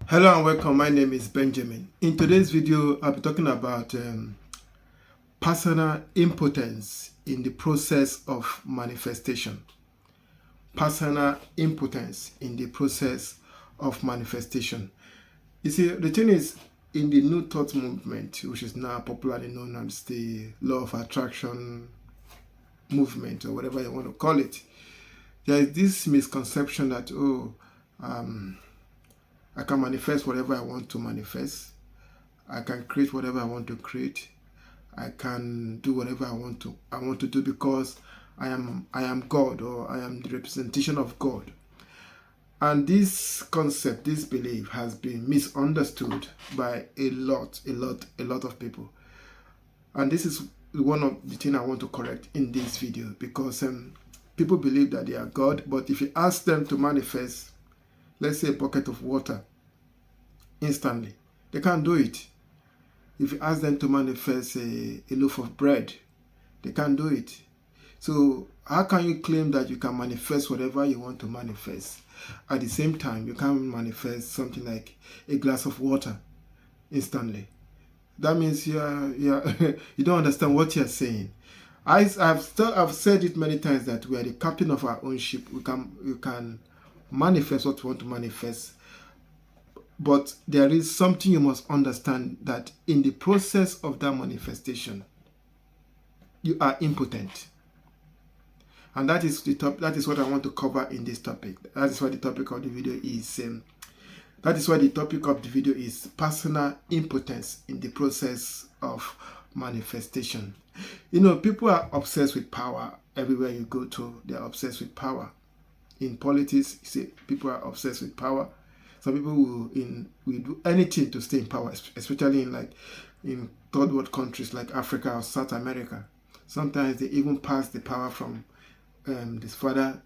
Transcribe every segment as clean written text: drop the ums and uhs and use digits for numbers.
Hello and welcome. My name is Benjamin. In today's video, I'll be talking about personal impotence in the process of manifestation. Personal impotence in the process of manifestation. You see, the thing is, in the New Thought movement, which is now popularly known as the Law of Attraction movement, or whatever you want to call it, there is this misconception that, I can manifest whatever I want to manifest. I can create whatever I want to create. I can do whatever I want to do because I am God, or I am the representation of God. And this concept, this belief has been misunderstood by a lot of people. And this is one of the things I want to correct in this video, because people believe that they are God, but if you ask them to manifest, let's say, a bucket of water instantly, they can't do it. If you ask them to manifest a loaf of bread, they can't do it. So how can you claim that you can manifest whatever you want to manifest? At the same time, you can't manifest something like a glass of water instantly. That means you don't understand what you're saying. I've said it many times that we are the captain of our own ship. We can manifest what we want to manifest. But there is something you must understand, that in the process of that manifestation, you are impotent. And that is what I want to cover in this topic. That is what the topic of the video is. That is why the topic of the video is personal impotence in the process of manifestation. You know, people are obsessed with power. Everywhere you go to, they are obsessed with power. In politics, you see, people are obsessed with power. Some people will do anything to stay in power, especially in third world countries like Africa or South America. Sometimes they even pass the power from this father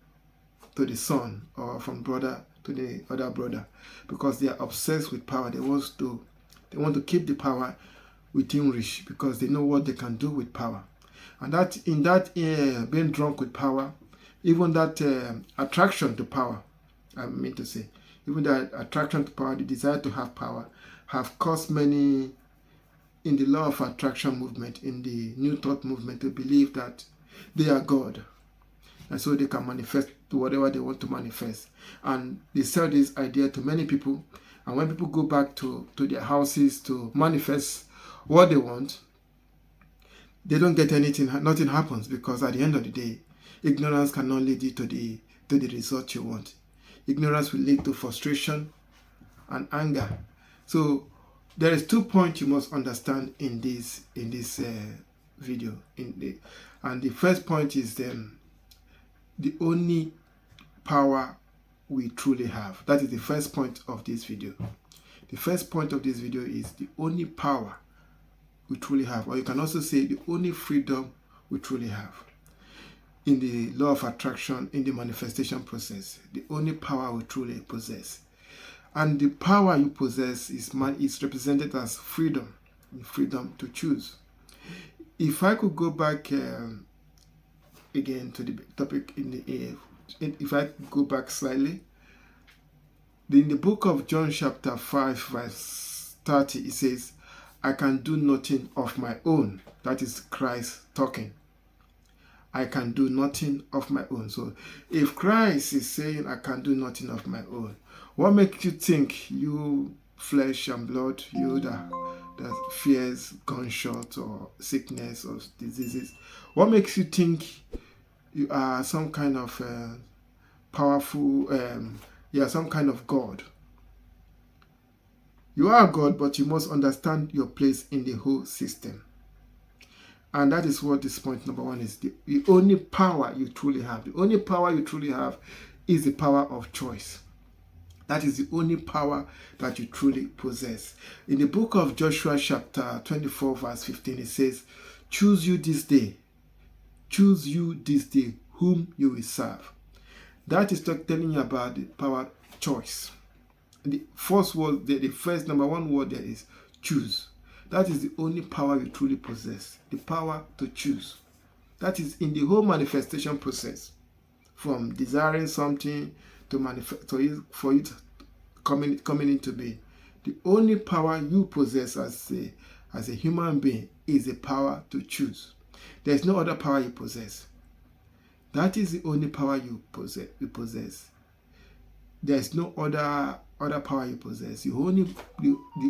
to the son, or from brother to the other brother, because they are obsessed with power. They want to keep the power within reach, because they know what they can do with power. And being drunk with power, even that attraction to power, I mean to say, even that attraction to power, the desire to have power, have caused many in the law of attraction movement, in the New Thought movement, to believe that they are God. And so they can manifest whatever they want to manifest. And they sell this idea to many people. And when people go back to their houses to manifest what they want, they don't get anything. Nothing happens, because at the end of the day, ignorance cannot lead you to the result you want. Ignorance will lead to frustration and anger. So there is 2 points you must understand in this video. And the first point is the only power we truly have. That is the first point of this video. The first point of this video is the only power we truly have, or you can also say the only freedom we truly have. In the law of attraction, in the manifestation process, the only power we truly possess. And the power you possess is represented as freedom, freedom to choose. If I could go back again to the topic if I could go back slightly, in the book of John chapter 5 verse 30, it says, I can do nothing of my own. That is Christ talking. I can do nothing of my own. So if Christ is saying I can do nothing of my own, what makes you think, you flesh and blood, you that fears gunshot or sickness or diseases, what makes you think you are some kind of powerful, some kind of God? You are God, but you must understand your place in the whole system. And that is what this point number one is. The only power you truly have, the only power you truly have is the power of choice. That is the only power that you truly possess. In the book of Joshua chapter 24 verse 15, it says, choose you this day whom you will serve. That is telling you about the power choice. The first word, the first number one word there is choose. That is the only power you truly possess, the power to choose. That is in the whole manifestation process, from desiring something to manifest, for it coming into being. The only power you possess as a human being is the power to choose. There's no other power you possess. That is the only power you possess. There's no other power you possess. You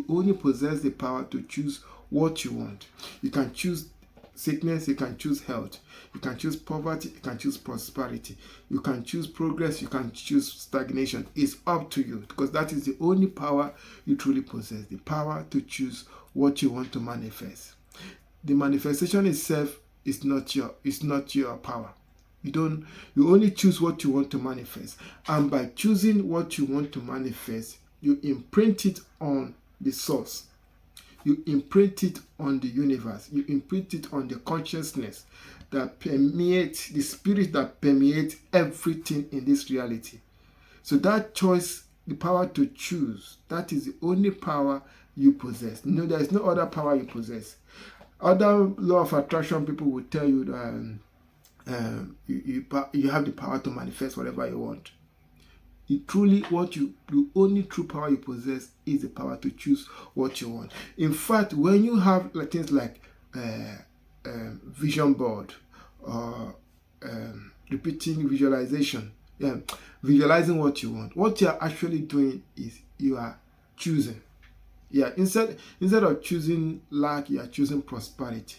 only possess the power to choose what you want. You can choose sickness, you can choose health, you can choose poverty, you can choose prosperity, you can choose progress, you can choose stagnation. It's up to you, because that is the only power you truly possess, the power to choose what you want to manifest. The manifestation itself is not your power. You only choose what you want to manifest, and by choosing what you want to manifest, you imprint it on the source. You imprint it on the universe. You imprint it on the consciousness that permeates, the spirit that permeates everything in this reality. So that choice, the power to choose, that is the only power you possess. No, there is no other power you possess. Other law of attraction people will tell you that you have the power to manifest whatever you want. The only true power you possess is the power to choose what you want. In fact, when you have things like vision board or repeating visualization, visualizing what you want, what you are actually doing is you are choosing. Instead of choosing lack, you are choosing prosperity.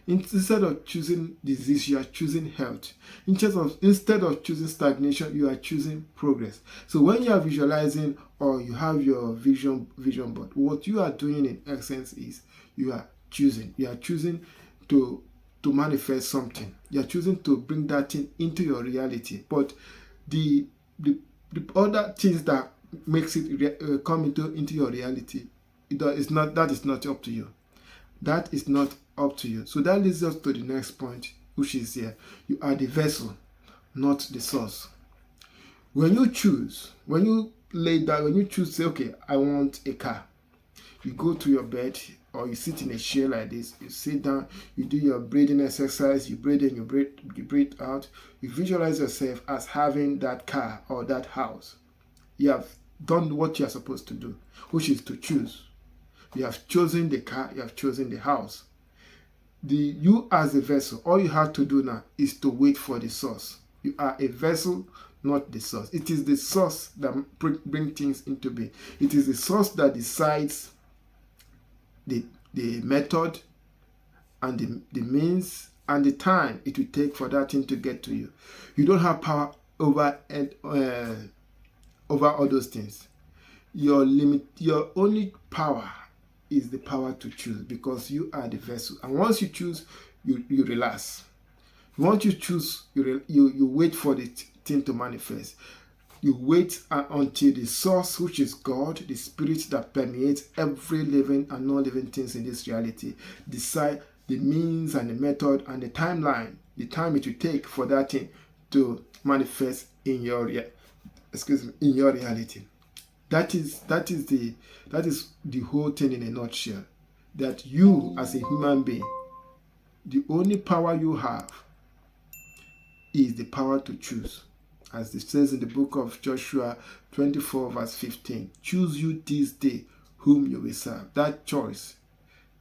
Instead of choosing disease, you are choosing health. Instead of choosing stagnation, you are choosing progress. So when you are visualizing or you have your vision board, what you are doing in essence is you are choosing. You are choosing to manifest something. You are choosing to bring that thing into your reality. But the other things that makes it come into your reality, that is not up to you. That is not up to you. So that leads us to the next point, which is here. You are the vessel, not the source. When you choose, when you choose, say, okay, I want a car. You go to your bed or you sit in a chair like this. You sit down, you do your breathing exercise, you breathe in, you breathe out. You visualize yourself as having that car or that house. You have done what you are supposed to do, which is to choose. You have chosen the car, you have chosen the house. You as a vessel, all you have to do now is to wait for the source. You are a vessel, not the source. It is the source that brings things into being. It is the source that decides the method and the means and the time it will take for that thing to get to you. You don't have power over all those things. Your only power is the power to choose, because you are the vessel. And once you choose, you relax. Once you choose, you wait for the thing to manifest. You wait until the source, which is God, the spirit that permeates every living and non-living things in this reality, decide the means and the method and the timeline, the time it will take for that thing to manifest in your reality. That is the whole thing in a nutshell. That you as a human being, the only power you have is the power to choose. As it says in the book of Joshua 24 verse 15, choose you this day whom you will serve. That choice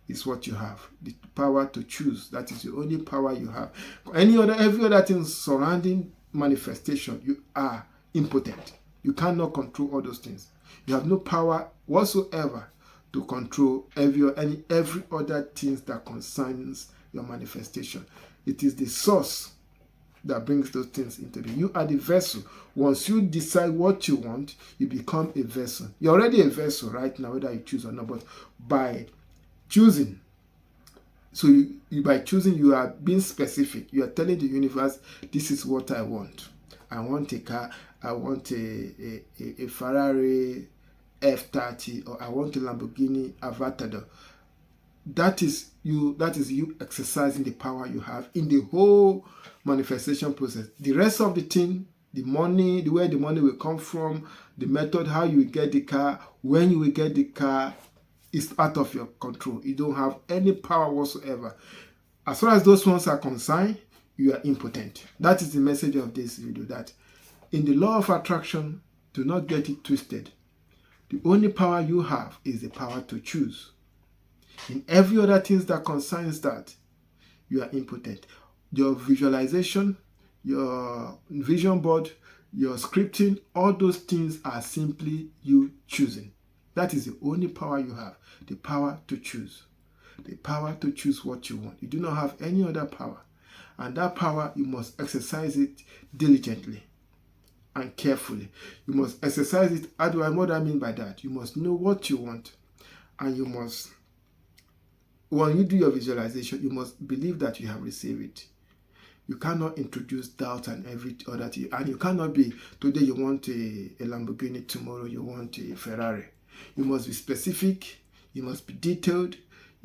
is what you have. The power to choose. That is the only power you have. Every other thing surrounding manifestation, you are impotent. You cannot control all those things. You have no power whatsoever to control every other things that concerns your manifestation. It is the source that brings those things into being. You are the vessel. Once you decide what you want, you become a vessel. You're already a vessel right now, whether you choose or not. But by choosing, by choosing, you are being specific. You are telling the universe, this is what I want. I want a car. I want a Ferrari F30, or I want a Lamborghini Aventador. That is you exercising the power you have in the whole manifestation process. The rest of the thing, the money, the way the money will come from, the method, how you will get the car, when you will get the car, is out of your control. You don't have any power whatsoever. As far as those ones are concerned, you are impotent. That is the message of this video, that in the law of attraction, do not get it twisted. The only power you have is the power to choose. In every other things that concerns that, you are impotent. Your visualization, your vision board, your scripting, all those things are simply you choosing. That is the only power you have, the power to choose. The power to choose what you want. You do not have any other power. And that power, you must exercise it diligently and carefully. You must exercise it. What do I mean by that? You must know what you want. And you must, when you do your visualization, you must believe that you have received it. You cannot introduce doubt and every other thing. And you cannot be, today you want a Lamborghini, tomorrow you want a Ferrari. You must be specific. You must be detailed.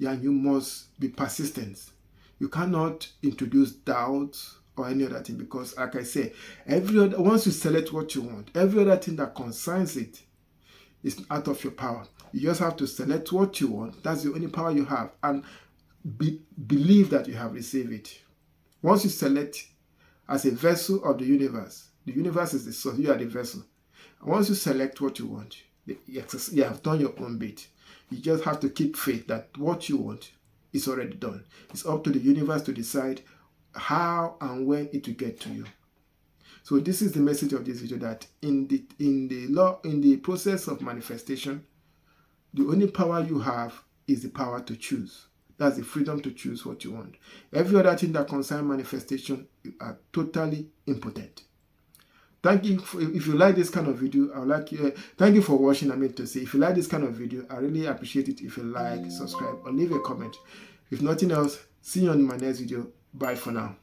And you must be persistent. You cannot introduce doubts or any other thing, because, like I say, once you select what you want, every other thing that concerns it is out of your power. You just have to select what you want. That's the only power you have, and believe that you have received it. Once you select as a vessel of the universe is the source, you are the vessel. And once you select what you want, you have done your own bit. You just have to keep faith that what you want is already done. It's up to the universe to decide how and when it will get to you. So this is the message of this video, that in the process of manifestation, the only power you have is the power to choose. That's the freedom to choose what you want. Every other thing that concerns manifestation, you are totally impotent. Thank you. If you like this kind of video, thank you for watching. If you like this kind of video, I really appreciate it if you like, subscribe, or leave a comment. If nothing else, see you on my next video. Bye for now.